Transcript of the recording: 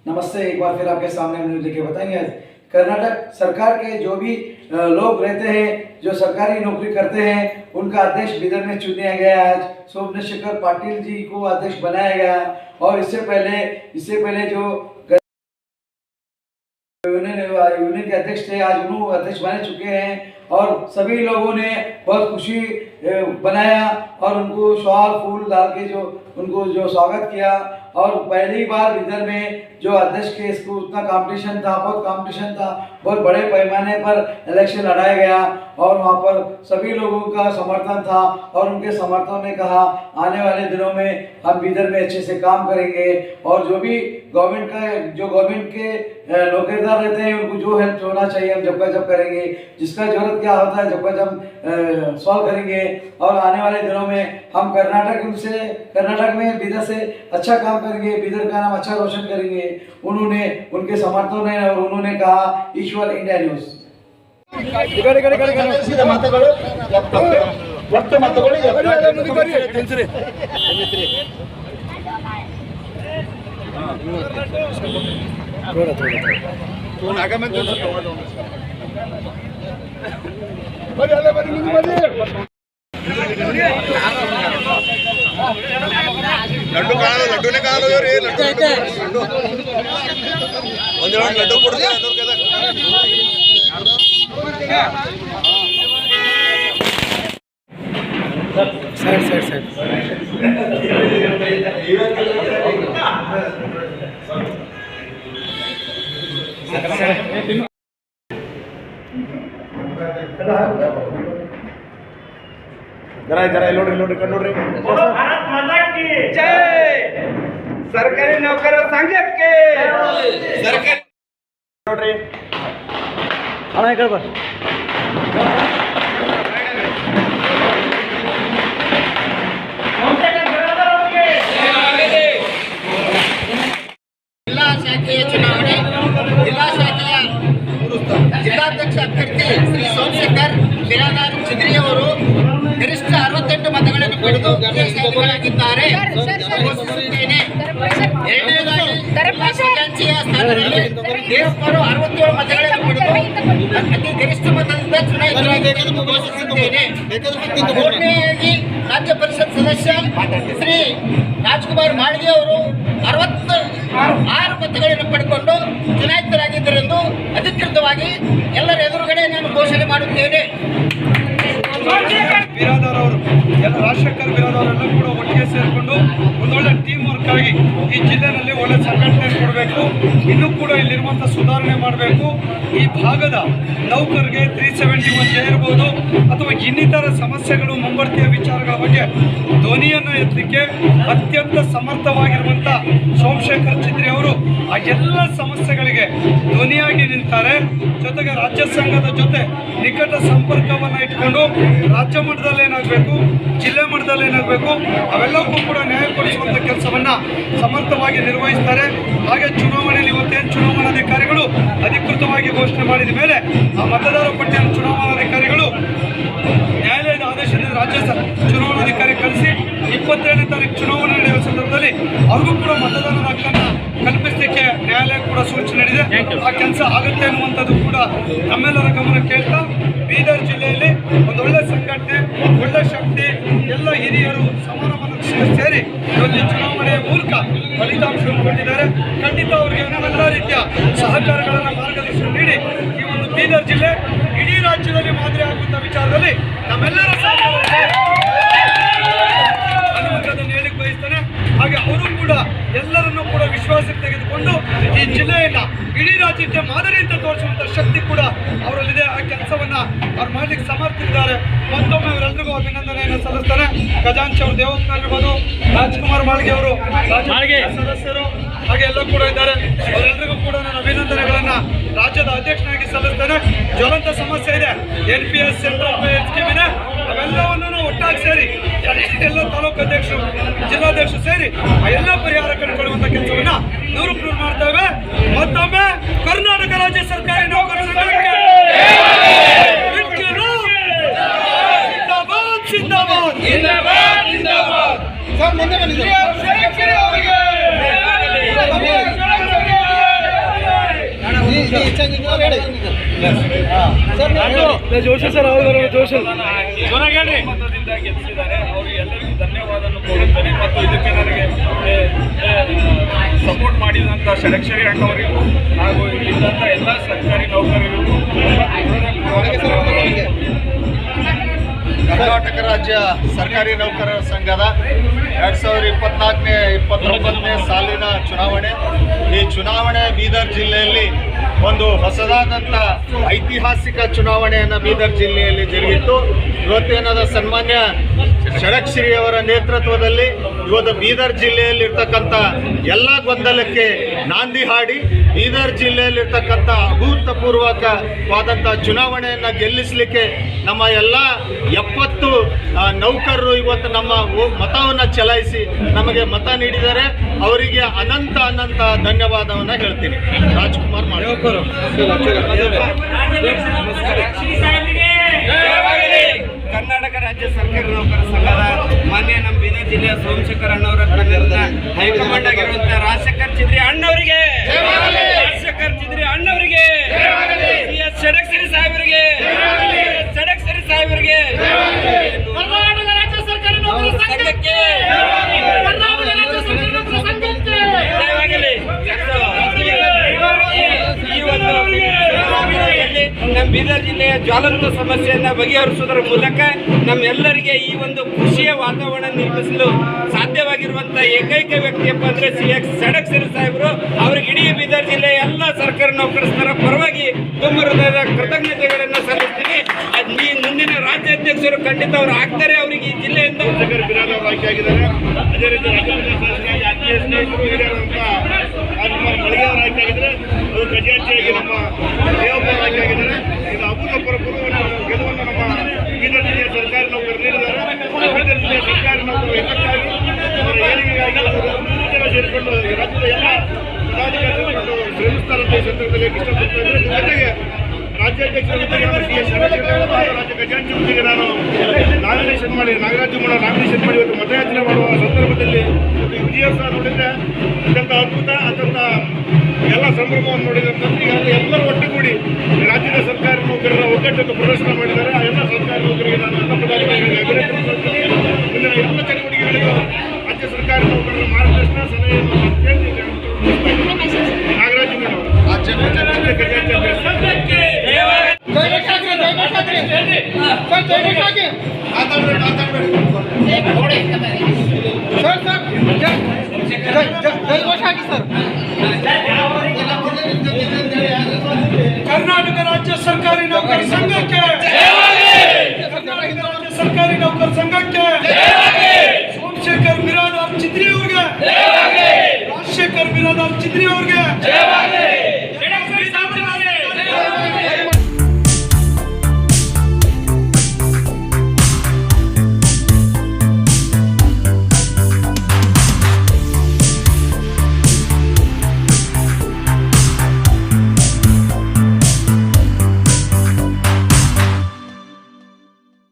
नमस्ते। एक बार फिर आपके सामने हम न्यूज लेके बताएंगे। कर्नाटक सरकार के जो भी लोग रहते हैं, जो सरकारी नौकरी करते हैं, उनका अध्यक्ष बीदर में चुना गया। आज सोमशेखर पाटिल जी को अध्यक्ष बनाया गया और इससे पहले जो यूनियन के अध्यक्ष थे, आज उन्होंने अध्यक्ष बन चुके हैं और सभी लोगों ने बहुत खुशी बनाया और उनको शॉल फूल डाल के उनको स्वागत किया। और पहली बार बीदर में जो अध्यक्ष के इसको उतना कंपटीशन था, बहुत बड़े पैमाने पर इलेक्शन लड़ाया गया और वहाँ पर सभी लोगों का समर्थन था और उनके समर्थकों ने कहा आने वाले दिनों में हम बीदर में अच्छे से काम करेंगे और जो भी गवर्नमेंट के नौकरदार रहते हैं उनको जो हेल्प होना चाहिए हम जब करेंगे, जिसका जरूरत क्या होता है जब सॉल्व करेंगे। और आने वाले दिनों में हम कर्नाटक में बीदर से अच्छा काम करेंगे, बीदर का नाम अच्छा रोशन करेंगे। उनके समर्थकों ने और उन्होंने कहा ईश्वर इंडिया न्यूज। लड्डू ಕಾಣಲ್ಲ ಲಡ್ಡುನೇ ಕಾಣಲ್ಲ ರೀ ಲಡ್ಡು ಐತೆ ಒಂದು ಲಡ್ಡು ಕೊಡ್ರಿ ಸರ್ जरा ನೋಡ್ರಿ ಕಣ್ಣೋಡ್ರಿ भारत माता की जय। सरकारी नौकरों संघ के सरकारी ನೋಡ್ರಿ ಅಣ್ಣ ಈ ಕಡೆ ಬಾ। ಜಿಲ್ಲಾಧ್ಯಕ್ಷ ಅಭ್ಯರ್ಥಿ ಶ್ರೀ ಸೋಮಶೇಖರ್ ಬಿರಾದಾರ್ ಚಿದ್ರಿ ಅವರು ಗರಿಷ್ಠ 68 ಮತಗಳನ್ನು ಪಡೆದು ವಿಜಯಶಾಲಿಗಳಾಗಿದ್ದಾರೆ. ಎರಡನೇದಾಗಿ ಸ್ಥಾನದಲ್ಲಿ ದೇಶಪಾರು 67 ಮತಗಳನ್ನು ಪಡೆದು ಅತಿ ಗರಿಷ್ಠ ಮತದಿಂದ ಚುನಾಯಿತರಾಗಿ ಘೋಷಿಸಿದ್ದೇನೆ. ಮೂರನೆಯಾಗಿ ರಾಜ್ಯ ಪರಿಷತ್ ಸದಸ್ಯ ಶ್ರೀ ರಾಜ್ಕುಮಾರ್ ಮಾಳ್ಗೆ ಅವರು 66 ಮತಗಳನ್ನು ಪಡೆದುಕೊಂಡು ಚುನಾಯಿತರಾಗಿದ್ದರೆಂದು ಅಧಿಕೃತವಾಗಿ ಎಲ್ಲರ ಎದುರುಗಡೆ ನಾನು ಘೋಷಣೆ ಮಾಡುತ್ತೇನೆ. ಬಿರಾದಾರ್ ಅವರು ರಾಜಶೇಖರ್ ಬಿರಾದಾರ್ ಅವರೆಲ್ಲ ಕೂಡ ಒಟ್ಟಿಗೆ ಸೇರಿಕೊಂಡು ಒಂದೊಳ್ಳೆ ಟೀಮ್ ವರ್ಕ್ ಆಗಿ ಈ ಜಿಲ್ಲೆಯಲ್ಲಿ ಒಳ್ಳೆ ಸಂಘಟನೆ ಕೊಡಬೇಕು, ಇನ್ನೂ ಕೂಡ ಇಲ್ಲಿರುವಂಥ ಸುಧಾರಣೆ ಮಾಡಬೇಕು. ಈ ಭಾಗದ ನೌಕರರಿಗೆ 371 ಜೆ ಇರ್ಬೋದು ಅಥವಾ ಇನ್ನಿತರ ಸಮಸ್ಯೆಗಳು ಮುಂಬರ್ತಿಯ ವಿಚಾರಗಳ ಬಗ್ಗೆ ಧ್ವನಿಯನ್ನು ಎತ್ತಲಿಕ್ಕೆ ಅತ್ಯಂತ ಸಮರ್ಥವಾಗಿರುವಂಥ ಸೋಮಶೇಖರ್ ಚಿದ್ರಿ ಅವರು ಆ ಎಲ್ಲ ಸಮಸ್ಯೆಗಳಿಗೆ ಧ್ವನಿಯಾಗಿ ನಿಲ್ತಾರೆ. ಜೊತೆಗೆ ರಾಜ್ಯ ಸಂಘದ ಜೊತೆ ನಿಕಟ ಸಂಪರ್ಕವನ್ನು ಇಟ್ಕೊಂಡು ರಾಜ್ಯ ಮಟ್ಟದಲ್ಲಿ ಏನಾಗಬೇಕು, ಜಿಲ್ಲೆ ಮಟ್ಟದಲ್ಲಿ ಏನಾಗಬೇಕು ಅವೆಲ್ಲಕ್ಕೂ ಕೂಡ ನ್ಯಾಯ ಕೊಡಿಸುವಂಥ ಕೆಲಸವನ್ನು ಸಮರ್ಥವಾಗಿ ನಿರ್ವಹಿಸ್ತಾರೆ. ಹಾಗೆ ಚುನಾವಣೆಯಲ್ಲಿ ಇವತ್ತೇನು ಚುನಾವಣಾಧಿಕಾರಿಗಳು ಅಧಿಕೃತವಾಗಿ ಘೋಷಣೆ ಮಾಡಿದ ಮೇಲೆ ಆ ಮತದಾರ ಪಟ್ಟಿಯನ್ನು ಚುನಾವಣಾಧಿಕಾರಿಗಳು ನ್ಯಾಯಾಲಯದ ಆದೇಶದಿಂದ ರಾಜ್ಯ ಚುನಾವಣಾಧಿಕಾರಿ ಕಳಿಸಿ 27ನೇ ತಾರೀಕು ಚುನಾವಣೆ ನಡೆಯುವ ಸಂದರ್ಭದಲ್ಲಿ ಅವ್ರಿಗೂ ಕೂಡ ಮತದಾನದ ಹಕ್ಕನ್ನು ಕಲ್ಪಿಸಲಿಕ್ಕೆ ನ್ಯಾಯಾಲಯ ಕೂಡ ಸೂಚನೆ ನೀಡಿದೆ. ಆ ಕೆಲಸ ಆಗುತ್ತೆ ಅನ್ನುವಂಥದ್ದು ಕೂಡ ನಮ್ಮೆಲ್ಲರ ಗಮನ ಕೇಳ್ತಾ ಬೀದರ್ ಜಿಲ್ಲೆಯಲ್ಲಿ ಒಂದು ಒಳ್ಳೆ ಸಂಘಟನೆ, ಒಳ್ಳೆ ಶಕ್ತಿ, ಎಲ್ಲ ಹಿರಿಯರು ಸಮಾನ ಮನಸ್ಸಿಗೆ ಸೇರಿ ಇವತ್ತು ಚುನಾವಣೆಯ ಮೂಲಕ ಫಲಿತಾಂಶವನ್ನು ಕೊಟ್ಟಿದ್ದಾರೆ. ಖಂಡಿತ ಅವರಿಗೆ ನಾವೆಲ್ಲ ರೀತಿಯ ಸಹಕಾರಗಳನ್ನು ಮಾರ್ಗದರ್ಶನ ನೀಡಿ ಈ ಒಂದು ಬೀದರ್ ಜಿಲ್ಲೆ ಇಡೀ ರಾಜ್ಯದಲ್ಲಿ ಮಾದರಿ ಆಗುವಂಥ ವಿಚಾರದಲ್ಲಿ ನಮ್ಮೆಲ್ಲರ ಅನ್ನುವಂಥದ್ದನ್ನು ಹೇಳಿಕ್ಕೆ ಬಯಸ್ತೇನೆ. ಹಾಗೆ ಅವರು ಕೂಡ ಎಲ್ಲರನ್ನೂ ಕೂಡ ವಿಶ್ವಾಸಕ್ಕೆ ತೆಗೆದುಕೊಂಡು ಈ ಜಿಲ್ಲೆಯನ್ನು ಇಡೀ ರಾಜ್ಯಕ್ಕೆ ಮಾದರಿ ಅಂತ ತೋರಿಸುವಂಥ ಶಕ್ತಿ ಕೂಡ ಅವರಲ್ಲಿದೆ. ಆ ಕೆಲಸವನ್ನು ಅವ್ರು ಮಾಡಲಿಕ್ಕೆ ಸಮರ್ಥರಿದ್ದಾರೆ. ಮತ್ತೊಮ್ಮೆ ಅವರೆಲ್ಲರಿಗೂ ಅಭಿನಂದನೆಯನ್ನು ಸಲ್ಲಿಸ್ತಾರೆ. ಖಜಾಂಚಿ ಅವರು ದೇವಪ್ಪ ಇರ್ಬೋದು, ರಾಜ್ಕುಮಾರ್ ಮಾಳ್ಗೆ ಅವರು ಸದಸ್ಯರು ಹಾಗೆ ಎಲ್ಲ ಕೂಡ ಇದ್ದಾರೆ. ಅವರೆಲ್ಲರಿಗೂ ಕೂಡ ನಾನು ಅಭಿನಂದನೆಗಳನ್ನು ರಾಜ್ಯದ ಅಧ್ಯಕ್ಷನಾಗಿ ಸಲ್ಲಿಸ್ತೇನೆ. ಜ್ವಲಂತ ಸಮಸ್ಯೆ ಇದೆ, NPS ಸೆಂಟ್ರಲ್ ಸ್ಕೀಮ್ ಇದೆ, ಅವೆಲ್ಲವನ್ನು ಒಟ್ಟಾಗಿ ಸೇರಿ ಎಲ್ಲ ತಾಲೂಕು ಅಧ್ಯಕ್ಷರು, ಜಿಲ್ಲಾಧ್ಯಕ್ಷರು ಸೇರಿ ಆ ಎಲ್ಲ ಪರಿಹಾರ ಕಂಡುಕೊಳ್ಳುವಂಥ ಕೆಲಸವನ್ನು 100% ಮಾಡ್ತೇವೆ. ಮತ್ತೊಮ್ಮೆ ಕರ್ನಾಟಕ ರಾಜ್ಯ ಸರ್ಕಾರಿ ನೌಕರರ ಸಂಘಕ್ಕೆ ಜಿಂದಾಬಾದ್ ಜಿಂದಾಬಾದ್. ಜೋಶಿ ಸರ್ ಅವರು ಜೋಶಿ ಮತದಿಂದ ಗೆಲ್ಲಿಸಿದ್ದಾರೆ. ಅವರು ಎಲ್ಲರಿಗೂ ಧನ್ಯವಾದವನ್ನು ಕೊಡುತ್ತೇನೆ ಮತ್ತು ಇದಕ್ಕೆ ನನಗೆ ಸಪೋರ್ಟ್ ಮಾಡಿದಂಥ ಷಡಕ್ಷರಿ ಅಣ್ಣವರಿಗೂ ಹಾಗೂ ಇಲ್ಲಿದ್ದಂಥ ಎಲ್ಲ ಸರ್ಕಾರಿ ನೌಕರರಿಗೂ ಕರ್ನಾಟಕ ರಾಜ್ಯ ಸರ್ಕಾರಿ ನೌಕರರ ಸಂಘದ 2024-29 ಸಾಲಿನ ಚುನಾವಣೆ. ಈ ಚುನಾವಣೆ ಬೀದರ್ ಜಿಲ್ಲೆಯಲ್ಲಿ ಒಂದು ಹೊಸದಾದಂಥ ಐತಿಹಾಸಿಕ ಚುನಾವಣೆಯನ್ನು ಬೀದರ್ ಜಿಲ್ಲೆಯಲ್ಲಿ ಜರುಗಿತ್ತು. ಇವತ್ತೇನಾದ ಸನ್ಮಾನ್ಯ ಷಡಕ್ಷರಿಯವರ ನೇತೃತ್ವದಲ್ಲಿ ಇವತ್ತು ಬೀದರ್ ಜಿಲ್ಲೆಯಲ್ಲಿರ್ತಕ್ಕಂಥ ಎಲ್ಲ ಗೊಂದಲಕ್ಕೆ ನಾಂದಿ ಹಾಡಿ ಬೀದರ್ ಜಿಲ್ಲೆಯಲ್ಲಿರ್ತಕ್ಕಂಥ ಅಭೂತಪೂರ್ವಕವಾದಂಥ ಚುನಾವಣೆಯನ್ನು ಗೆಲ್ಲಿಸಲಿಕ್ಕೆ ನಮ್ಮ ಎಲ್ಲ 70 ನೌಕರರು ಇವತ್ತು ನಮ್ಮ ಮತವನ್ನು ಚಲಾಯಿಸಿ ನಮಗೆ ಮತ ನೀಡಿದ್ದಾರೆ. ಅವರಿಗೆ ಅನಂತ ಧನ್ಯವಾದವನ್ನು ಹೇಳ್ತೀನಿ. ರಾಜ್ಕುಮಾರ್ ಮಾಡಿ ಕರ್ನಾಟಕ ರಾಜ್ಯ ಸರ್ಕಾರಿ ನೌಕರರ ಸಂಘದ ಮಾನ್ಯ ನಮ್ಮ ಬೀದರ್ ಜಿಲ್ಲೆಯ ಸೋಮಶೇಖರ್ ಅಣ್ಣವರ ತಂಡದ ಹೈಕಮಾಂಡ್ ಆಗಿರುವಂತಹ ರಾಜಶೇಖರ್ ಚಿದ್ರಿ ಅಣ್ಣವರಿಗೆ, ರಾಜಶೇಖರ್ ಚಿದ್ರಿ ಅಣ್ಣವರಿಗೆ, ಷಡಕ್ಷರಿ ಸಾಹೇಬರಿಗೆ, ಷಡಕ್ಷರಿ ಸಾಹೇಬರಿಗೆ, ಕರ್ನಾಟಕ ರಾಜ್ಯ ಸರ್ಕಾರಿ ನೌಕರರ ಸಂಘಕ್ಕೆ, ಕರ್ನಾಟಕ ರಾಜ್ಯ ಸರ್ಕಾರಿ ನೌಕರರ ಸಂಘಕ್ಕೆ ಜಯವಾಗಲಿ. ಈ ಒಂದು ನಮ್ಮ ಬೀದರ್ ಜಿಲ್ಲೆಯ ಜ್ವಲಂತ ಸಮಸ್ಯೆಯನ್ನು ಬಗೆಹರಿಸುವುದರ ಮೂಲಕ ನಮ್ಮೆಲ್ಲರಿಗೆ ಈ ಒಂದು ಖುಷಿಯ ವಾತಾವರಣ ನಿರ್ಮಿಸಲು ಸಾಧ್ಯವಾಗಿರುವಂಥ ಏಕೈಕ ವ್ಯಕ್ತಿಯಪ್ಪ ಅಂದರೆ ಷಡಕ್ಷರಿ ಸಾಹೇಬರು. ಅವ್ರಿಗೆ ಇಡೀ ಬೀದರ್ ಜಿಲ್ಲೆಯ ಎಲ್ಲ ಸರ್ಕಾರಿ ನೌಕರಸ್ಥರ ಪರವಾಗಿ ತುಂಬ ಹೃದಯದ ಕೃತಜ್ಞತೆಗಳನ್ನು ಸಲ್ಲಿಸ್ತೀನಿ. ಈ ಮುಂದಿನ ರಾಜ್ಯಾಧ್ಯಕ್ಷರು ಖಂಡಿತ ಅವರು ಆಗ್ತಾರೆ. ಅವರಿಗೆ ಈ ಜಿಲ್ಲೆಯಿಂದ ಆಯ್ಕೆಯಾಗಿದ್ದಾರೆ. ಅದೇ ರೀತಿ ಮಳಿಗೆ ಅವರು ಆಯ್ಕೆಯಾಗಿದ್ದಾರೆ. ಅದು ಖಜಾಂಚಿಯಾಗಿ ನಮ್ಮ ದೇವಪ್ಪವರು ಆಯ್ಕೆಯಾಗಿದ್ದಾರೆ. ಇದು ಅಭೂತಪೂರ್ವ ಗೆಲುವನ್ನು ನಮ್ಮ ಬೀದರ್ ಜಿಲ್ಲೆಯ ಸರ್ಕಾರಿ ನೌಕರರು ನೀಡಿದ್ದಾರೆ. ಬೀದರ್ ಜಿಲ್ಲೆಯ ಸರ್ಕಾರಿ ನೌಕರರು ಹೆಚ್ಚಾಗಿ ಅವರ ಏಳಿಗೆಗಾಗಿ ಜನ ಸೇರಿಕೊಂಡು ರಾಜ್ಯದ ಎಲ್ಲ ಪದಾಧಿಕಾರಿಗಳು ಶ್ರಮಿಸ್ತಾರಂತ ಈ ಸಂದರ್ಭದಲ್ಲಿ ಇಷ್ಟಪಡ್ತಾ ಇದ್ದಾರೆ. ಜೊತೆಗೆ ರಾಜ್ಯಾಧ್ಯಕ್ಷರ ಜೊತೆಗೆ ರಾಜ್ಯ ಖಜಾಂಚಿ ಹುದ್ದೆಗೆ ನಾನು ನಾಮಿನೇಷನ್ ಮಾಡಿ ನಾಗರಾಜು ನಾಮಿನೇಷನ್ ಮಾಡಿ ಇವತ್ತು ಮತಯಾಚನೆ ಮಾಡುವ ಸಂದರ್ಭದಲ್ಲಿ ವಿಜಯೋತ್ಸವ ನೋಡಿದರೆ ಅತ್ಯಂತ ಅದ್ಭುತ, ಅತ್ಯಂತ ಎಲ್ಲ ಸಂಭ್ರಮವನ್ನು ನೋಡಿದಂಥದ್ದು. ಈಗಾಗಲೇ ಎಲ್ಲರೂ ಒಟ್ಟುಗೂಡಿ ರಾಜ್ಯದ ಸರ್ಕಾರಿ ನೌಕರರ ಒಗ್ಗಟ್ಟನ್ನು ಪ್ರದರ್ಶನ ಮಾಡಿದ್ದಾರೆ. ಆ ಎಲ್ಲ ಸರ್ಕಾರಿ ನೌಕರಿಗೆ ನಾನು ಎಲ್ಲ ಪದಾಧಿಕಾರಿಗಳಿಗೆ ಅಭಿನಂದನೆ. ಮುಂದಿನ ಎಲ್ಲ ಚಟುವಟಿಕೆಗಳಿಗೂ ರಾಜ್ಯ ಸರ್ಕಾರಿ ನೌಕರರ ಮಾರ್ಗದರ್ಶನ ಸಲಹೆಯನ್ನು ಕೇಳ್ತಿದ್ದೇನೆ. ನಾಗರಾಜು ರಾಜ್ಯ ಖಜಾಂಚಿ ಕರ್ನಾಟಕ ರಾಜ್ಯ ಸರ್ಕಾರಿ ನೌಕರರ ಸಂಘ